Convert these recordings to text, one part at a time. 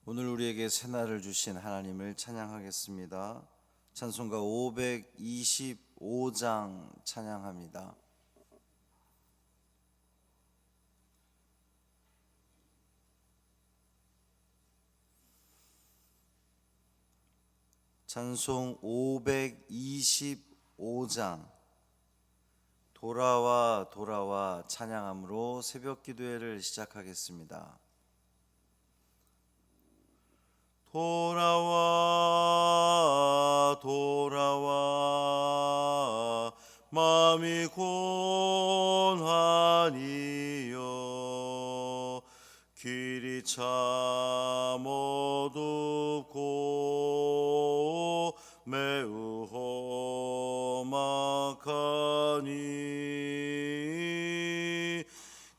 오늘 우리에게 새날을 주신 하나님을 찬양하겠습니다. 찬송가 525장 찬양합니다. 찬송 525장 돌아와 돌아와 찬양함으로 새벽 기도회를 시작하겠습니다. 돌아와 돌아와 마음이 곤하니여 길이 참 어둡고 매우 험악하니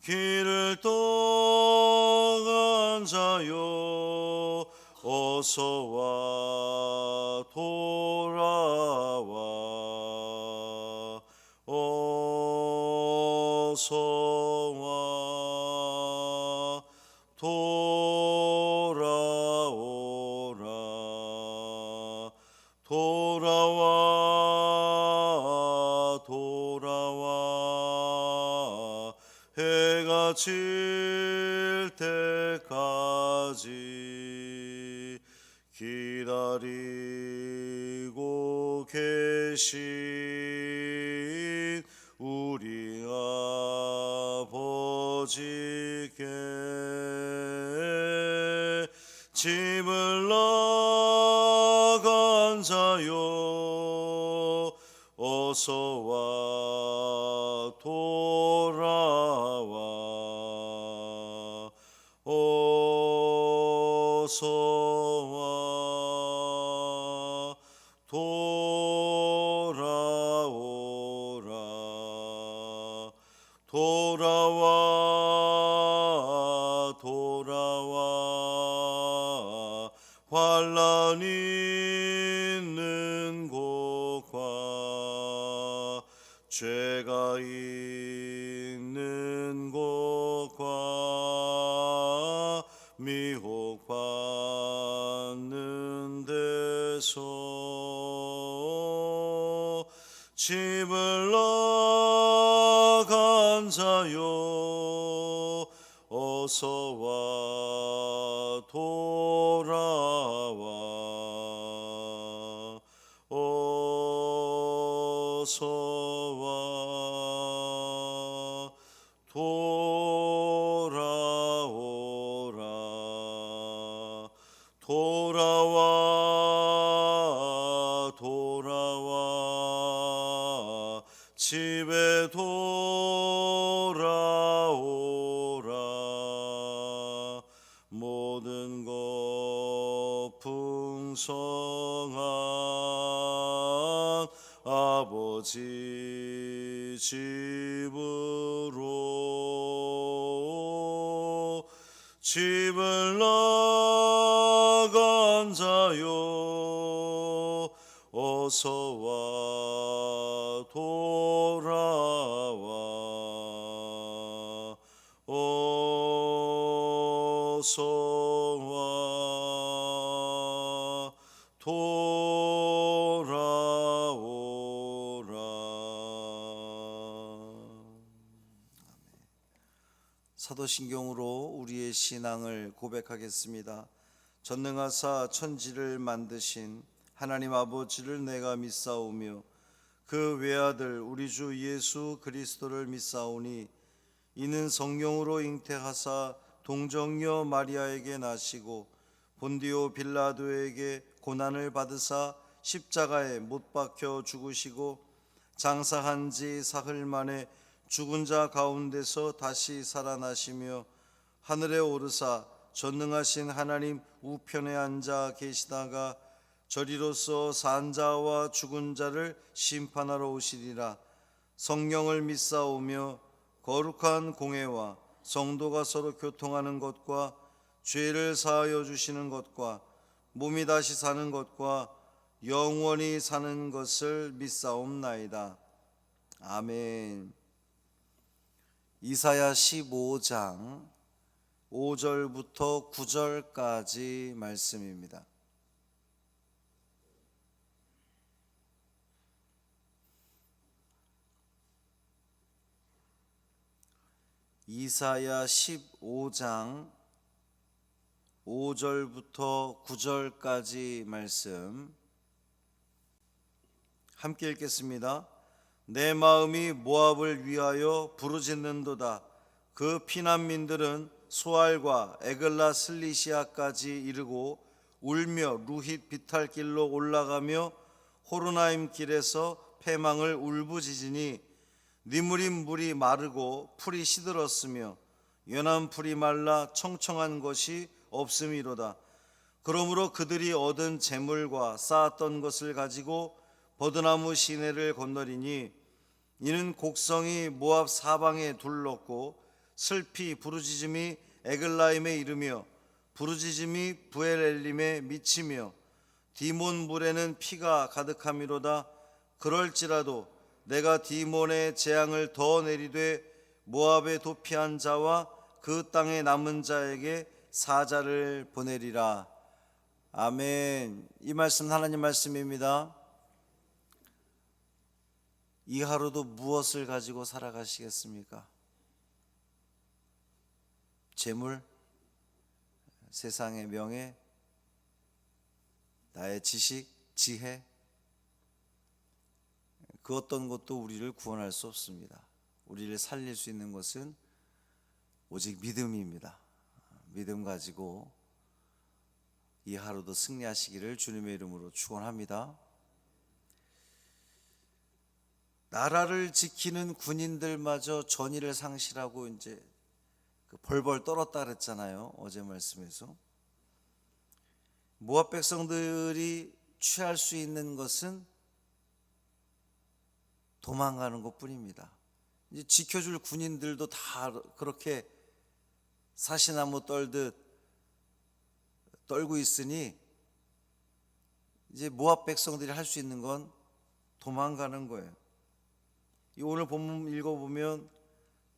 길을 떠간 자여 어서와 돌아와 어서와 돌아오라 돌아와 돌아와 해가 질 때까지 기다리고 계신 우리 아버지께 집을 나간 자여 어서와 돌아와 어서와 돌아오라 돌아와 돌아와 환난 있는 곳과 죄가 있는 곳과 미혹받는 데서 집을 나간 자여 어서와 돌아와 어서와 돌아오라 돌아와 돌아와 집에 돌아오라 모든 것 풍성한 아버지 집으로 집을 나간 자여 어서와 돌아와 어서와 돌아오라. 사도신경으로 우리의 신앙을 고백하겠습니다. 전능하사 천지를 만드신 하나님 아버지를 내가 믿사오며 그 외아들 우리 주 예수 그리스도를 믿사오니 이는 성령으로 잉태하사 동정녀 마리아에게 나시고 본디오 빌라도에게 고난을 받으사 십자가에 못 박혀 죽으시고 장사한 지 사흘 만에 죽은 자 가운데서 다시 살아나시며 하늘에 오르사 전능하신 하나님 우편에 앉아 계시다가 저리로서 산 자와 죽은 자를 심판하러 오시리라. 성령을 믿사오며 거룩한 공회와 성도가 서로 교통하는 것과 죄를 사하여 주시는 것과 몸이 다시 사는 것과 영원히 사는 것을 믿사옵나이다. 아멘. 이사야 15장 5절부터 9절까지 말씀입니다. 이사야 15장 5절부터 9절까지 말씀 함께 읽겠습니다. 내 마음이 모압을 위하여 부르짖는도다. 그 피난민들은 소알과 에글라 슬리시아까지 이르고 울며 루힛 비탈길로 올라가며 호로나임 길에서 패망을 울부짖으니 니무린 물이 마르고 풀이 시들었으며 연한 풀이 말라 청청한 것이 없음이로다. 그러므로 그들이 얻은 재물과 쌓았던 것을 가지고 버드나무 시내를 건너리니 이는 곡성이 모압 사방에 둘렀고 슬피 부르짖음이 에글라임에 이르며 부르짖음이 부엘엘림에 미치며 디몬 물에는 피가 가득함이로다. 그럴지라도 내가 디몬의 재앙을 더 내리되 모압에 도피한 자와 그 땅에 남은 자에게 사자를 보내리라. 아멘. 이 말씀 하나님 말씀입니다. 이 하루도 무엇을 가지고 살아가시겠습니까? 재물, 세상의 명예, 나의 지식, 지혜, 그 어떤 것도 우리를 구원할 수 없습니다. 우리를 살릴 수 있는 것은 오직 믿음입니다. 믿음 가지고 이 하루도 승리하시기를 주님의 이름으로 축원합니다. 나라를 지키는 군인들마저 전의를 상실하고 이제 벌벌 떨었다 그랬잖아요. 어제 말씀에서 모압 백성들이 취할 수 있는 것은 도망가는 것뿐입니다. 이제 지켜줄 군인들도 다 그렇게 사시나무 떨듯 떨고 있으니 이제 모압 백성들이 할 수 있는 건 도망가는 거예요. 이 오늘 본문 읽어보면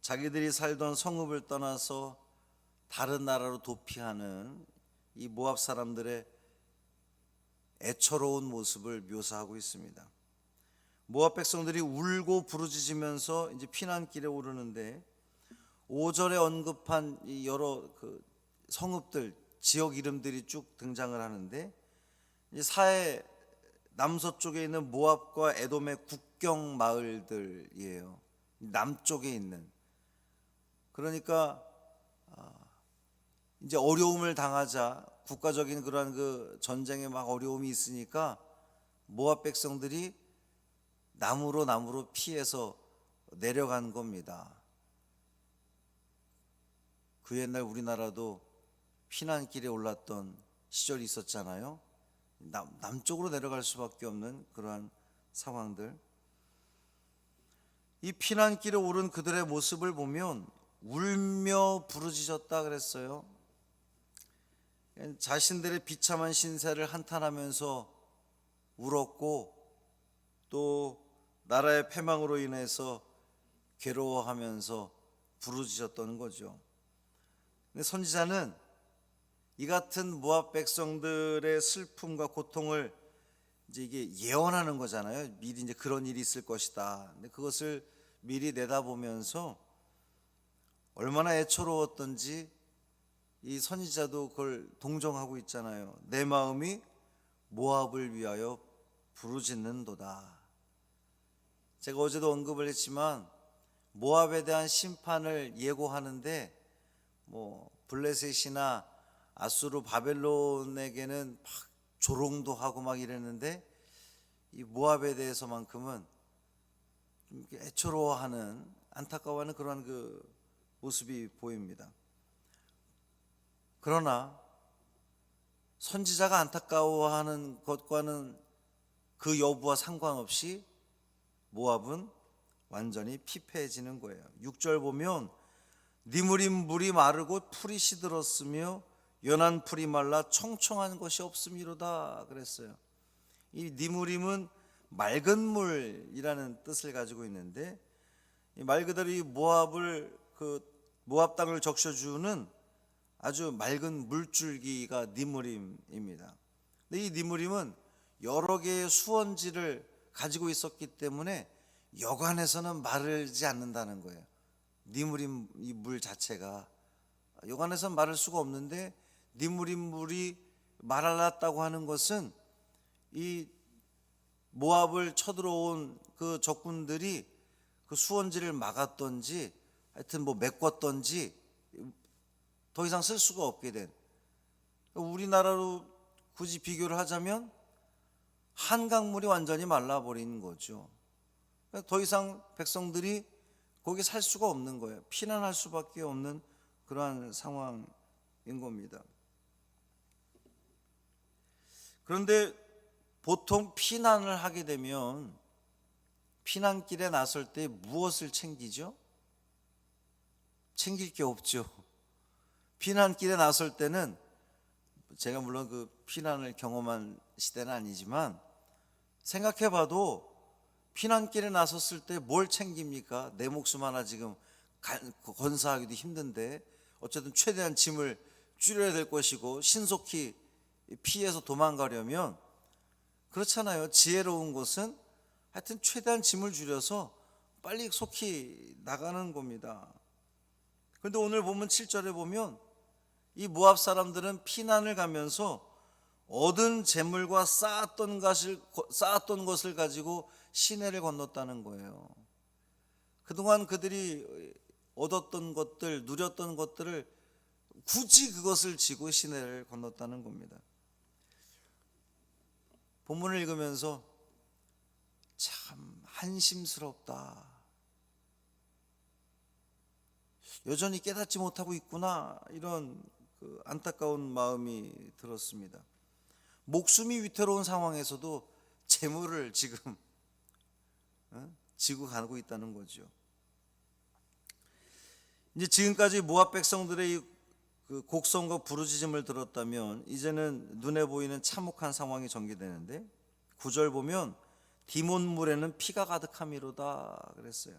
자기들이 살던 성읍을 떠나서 다른 나라로 도피하는 이 모압 사람들의 애처로운 모습을 묘사하고 있습니다. 모압 백성들이 울고 부르짖으면서 이제 피난길에 오르는데 5절에 언급한 이 여러 그 성읍들, 지역 이름들이 쭉 등장을 하는데 이제 사해 남서쪽에 있는 모압과 에돔의 국경 마을들이에요. 남쪽에 있는. 그러니까 이제 어려움을 당하자 국가적인 그러한 그 전쟁에 막 어려움이 있으니까 모압 백성들이 나무로 피해서 내려간 겁니다. 그 옛날 우리나라도 피난길에 올랐던 시절이 있었잖아요. 남쪽으로 내려갈 수밖에 없는 그러한 상황들. 이 피난길에 오른 그들의 모습을 보면 울며 부르짖었다 그랬어요. 자신들의 비참한 신세를 한탄하면서 울었고 또 나라의 패망으로 인해서 괴로워하면서 부르짖었던 거죠. 근데 선지자는 이 같은 모압 백성들의 슬픔과 고통을 이제 이게 예언하는 거잖아요. 미리 이제 그런 일이 있을 것이다. 근데 그것을 미리 내다보면서 얼마나 애처로웠던지 이 선지자도 그걸 동정하고 있잖아요. 내 마음이 모압을 위하여 부르짖는도다. 제가 어제도 언급을 했지만 모압에 대한 심판을 예고하는데 블레셋이나 아수르 바벨론에게는 막 조롱도 하고 막 이랬는데 이 모압에 대해서만큼은 좀 애처로워하는, 안타까워하는 그런 그 모습이 보입니다. 그러나 선지자가 안타까워하는 것과는 그 여부와 상관없이 모압은 완전히 피폐해지는 거예요. 6절 보면 니무린 물이 마르고 풀이 시들었으며 연한 풀이 말라 청청한 것이 없음이로다 그랬어요. 이 니무림은 맑은 물이라는 뜻을 가지고 있는데 이 말 그대로 이 모압 땅을 적셔주는 아주 맑은 물줄기가 니무림입니다. 근데 이 니무림은 여러 개의 수원지를 가지고 있었기 때문에 여관에서는 마르지 않는다는 거예요. 니무림 이 물 자체가 여관에서는 마를 수가 없는데 니무림 물이 마르렀다고 하는 것은 이 모압을 쳐들어온 그 적군들이 그 수원지를 막았던지 하여튼 뭐 메꿨던지 더 이상 쓸 수가 없게 된, 우리나라로 굳이 비교를 하자면 한강물이 완전히 말라버린 거죠. 더 이상 백성들이 거기 살 수가 없는 거예요. 피난할 수밖에 없는 그러한 상황인 겁니다. 그런데 보통 피난을 하게 되면 피난길에 나설 때 무엇을 챙기죠? 챙길 게 없죠. 피난길에 나설 때는, 제가 물론 그 피난을 경험한 시대는 아니지만 생각해 봐도 피난길에 나섰을 때 뭘 챙깁니까? 내 목숨 하나 지금 건사하기도 힘든데 어쨌든 최대한 짐을 줄여야 될 것이고 신속히 피해서 도망가려면 그렇잖아요. 지혜로운 것은 하여튼 최대한 짐을 줄여서 빨리 속히 나가는 겁니다. 그런데 오늘 보면 7절에 보면 이 모압 사람들은 피난을 가면서 얻은 재물과 쌓았던 것을 가지고 시내를 건넜다는 거예요. 그동안 그들이 얻었던 것들, 누렸던 것들을 굳이 그것을 지고 시내를 건넜다는 겁니다. 본문을 읽으면서 참 한심스럽다, 여전히 깨닫지 못하고 있구나, 이런 그 안타까운 마음이 들었습니다. 목숨이 위태로운 상황에서도 재물을 지금 지고 가고 있다는 거죠. 이제 지금까지 모압 백성들의 그 곡성과 부르짖음을 들었다면 이제는 눈에 보이는 참혹한 상황이 전개되는데 9절 보면 디몬물에는 피가 가득함이로다 그랬어요.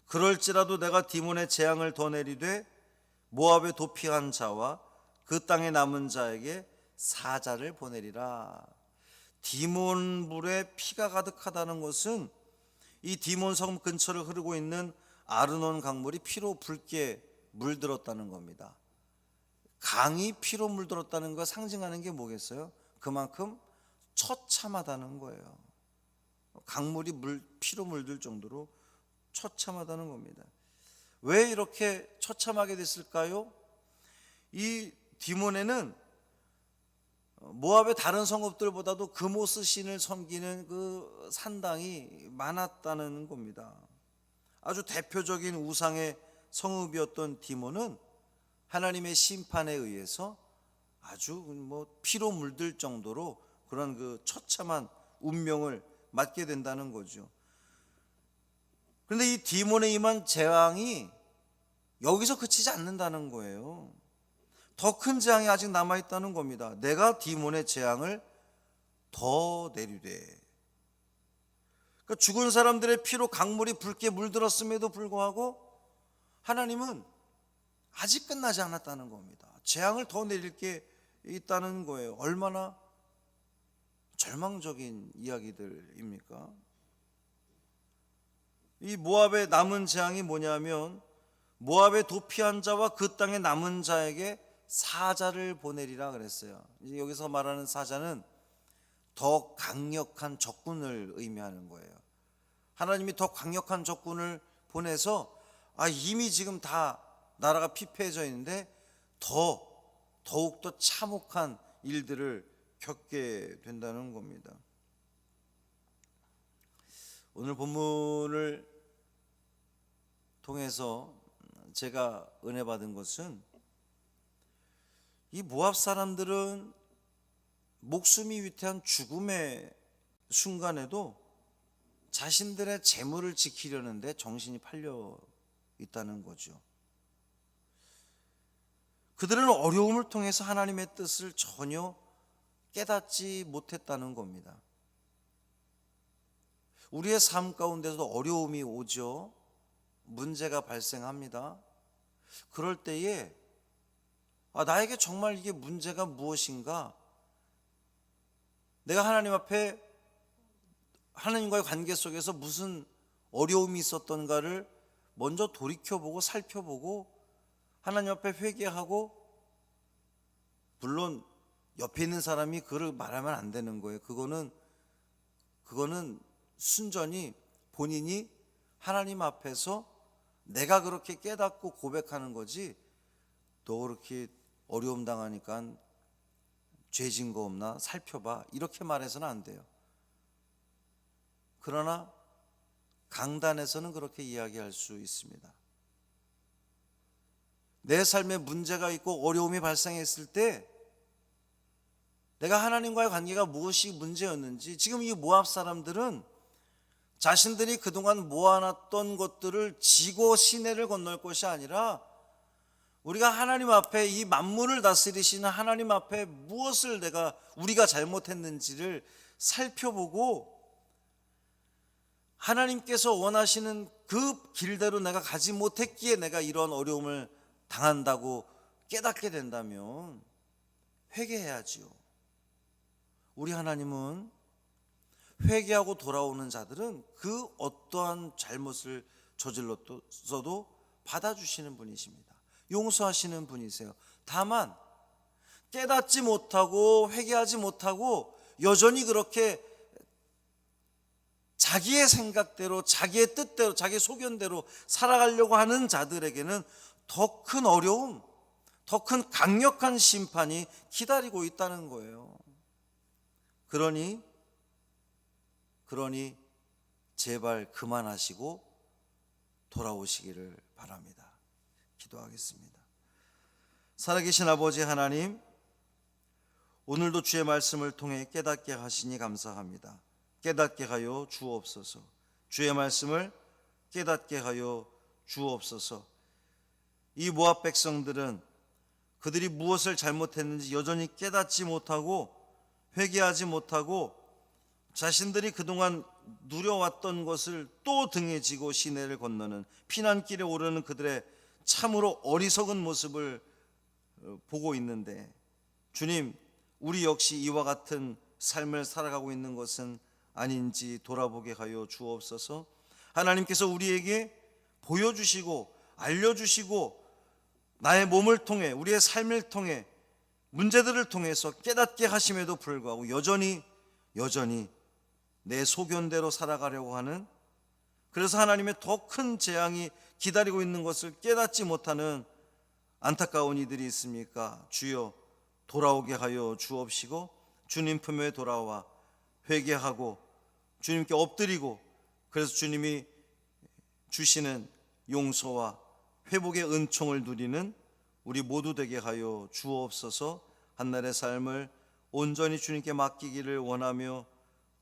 그럴지라도 내가 디몬의 재앙을 더 내리되 모압에 도피한 자와 그 땅에 남은 자에게 사자를 보내리라. 디몬물에 피가 가득하다는 것은 이 디몬 섬 근처를 흐르고 있는 아르논 강물이 피로 붉게 물들었다는 겁니다. 강이 피로 물들었다는 거 상징하는 게 뭐겠어요? 그만큼 처참하다는 거예요. 강물이 피로 물들 정도로 처참하다는 겁니다. 왜 이렇게 처참하게 됐을까요? 이 디몬에는 모압의 다른 성읍들보다도 그모스 신을 섬기는 그 산당이 많았다는 겁니다. 아주 대표적인 우상의 성읍이었던 디몬은 하나님의 심판에 의해서 아주 뭐 피로 물들 정도로 그런 그 처참한 운명을 맞게 된다는 거죠. 그런데 이 디몬에 임한 재앙이 여기서 그치지 않는다는 거예요. 더 큰 재앙이 아직 남아있다는 겁니다. 내가 디몬의 재앙을 더 내리되. 그러니까 죽은 사람들의 피로 강물이 붉게 물들었음에도 불구하고 하나님은 아직 끝나지 않았다는 겁니다. 재앙을 더 내릴 게 있다는 거예요. 얼마나 절망적인 이야기들입니까? 이 모압의 남은 재앙이 뭐냐면 모압의 도피한 자와 그 땅에 남은 자에게 사자를 보내리라 그랬어요. 이제 여기서 말하는 사자는 더 강력한 적군을 의미하는 거예요. 하나님이 더 강력한 적군을 보내서 이미 지금 다 나라가 피폐해져 있는데 더욱더 참혹한 일들을 겪게 된다는 겁니다. 오늘 본문을 통해서 제가 은혜 받은 것은 이 모압 사람들은 목숨이 위태한 죽음의 순간에도 자신들의 재물을 지키려는데 정신이 팔려 있다는 거죠. 그들은 어려움을 통해서 하나님의 뜻을 전혀 깨닫지 못했다는 겁니다. 우리의 삶 가운데서도 어려움이 오죠. 문제가 발생합니다. 그럴 때에 나에게 정말 이게 문제가 무엇인가? 내가 하나님 앞에 하나님과의 관계 속에서 무슨 어려움이 있었던가를 먼저 돌이켜보고 살펴보고 하나님 앞에 회개하고, 물론 옆에 있는 사람이 그걸 말하면 안 되는 거예요. 그거는 순전히 본인이 하나님 앞에서 내가 그렇게 깨닫고 고백하는 거지, 너 그렇게 어려움 당하니까 죄진 거 없나 살펴봐, 이렇게 말해서는 안 돼요. 그러나 강단에서는 그렇게 이야기할 수 있습니다. 내 삶에 문제가 있고 어려움이 발생했을 때 내가 하나님과의 관계가 무엇이 문제였는지, 지금 이 모압 사람들은 자신들이 그동안 모아놨던 것들을 지고 시내를 건널 것이 아니라 우리가 하나님 앞에, 이 만물을 다스리시는 하나님 앞에 무엇을 우리가 잘못했는지를 살펴보고 하나님께서 원하시는 그 길대로 내가 가지 못했기에 내가 이런 어려움을 당한다고 깨닫게 된다면 회개해야지요. 우리 하나님은 회개하고 돌아오는 자들은 그 어떠한 잘못을 저질렀어도 받아주시는 분이십니다. 용서하시는 분이세요. 다만 깨닫지 못하고 회개하지 못하고 여전히 그렇게 자기의 생각대로, 자기의 뜻대로, 자기의 소견대로 살아가려고 하는 자들에게는 더 큰 어려움, 더 큰 강력한 심판이 기다리고 있다는 거예요. 그러니 제발 그만하시고 돌아오시기를 바랍니다. 기도하겠습니다. 살아계신 아버지 하나님, 오늘도 주의 말씀을 통해 깨닫게 하시니 감사합니다. 깨닫게 하여 주옵소서. 주의 말씀을 깨닫게 하여 주옵소서. 이 모압 백성들은 그들이 무엇을 잘못했는지 여전히 깨닫지 못하고 회개하지 못하고 자신들이 그동안 누려왔던 것을 또 등에 지고 시내를 건너는, 피난길에 오르는 그들의 참으로 어리석은 모습을 보고 있는데, 주님, 우리 역시 이와 같은 삶을 살아가고 있는 것은 아닌지 돌아보게 하여 주옵소서. 하나님께서 우리에게 보여주시고 알려주시고 나의 몸을 통해, 우리의 삶을 통해, 문제들을 통해서 깨닫게 하심에도 불구하고 여전히 내 소견대로 살아가려고 하는, 그래서 하나님의 더 큰 재앙이 기다리고 있는 것을 깨닫지 못하는 안타까운 이들이 있습니까? 주여, 돌아오게 하여 주옵시고 주님 품에 돌아와 회개하고 주님께 엎드리고, 그래서 주님이 주시는 용서와 회복의 은총을 누리는 우리 모두 되게 하여 주옵소서. 한날의 삶을 온전히 주님께 맡기기를 원하며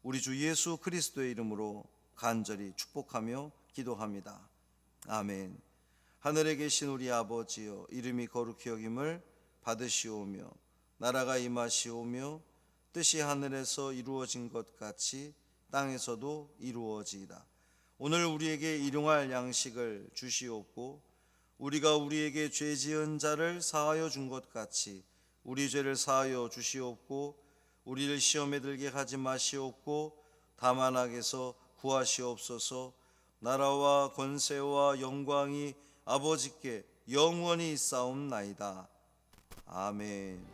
우리 주 예수 그리스도의 이름으로 간절히 축복하며 기도합니다. 아멘. 하늘에 계신 우리 아버지여, 이름이 거룩히 여김을 받으시오며 나라가 임하시오며 뜻이 하늘에서 이루어진 것 같이 땅에서도 이루어지이다. 오늘 우리에게 일용할 양식을 주시옵고 우리가 우리에게 죄 지은 자를 사하여 준 것 같이 우리 죄를 사하여 주시옵고 우리를 시험에 들게 하지 마시옵고 다만 악에서 구하시옵소서. 나라와 권세와 영광이 아버지께 영원히 있사옵나이다. 아멘.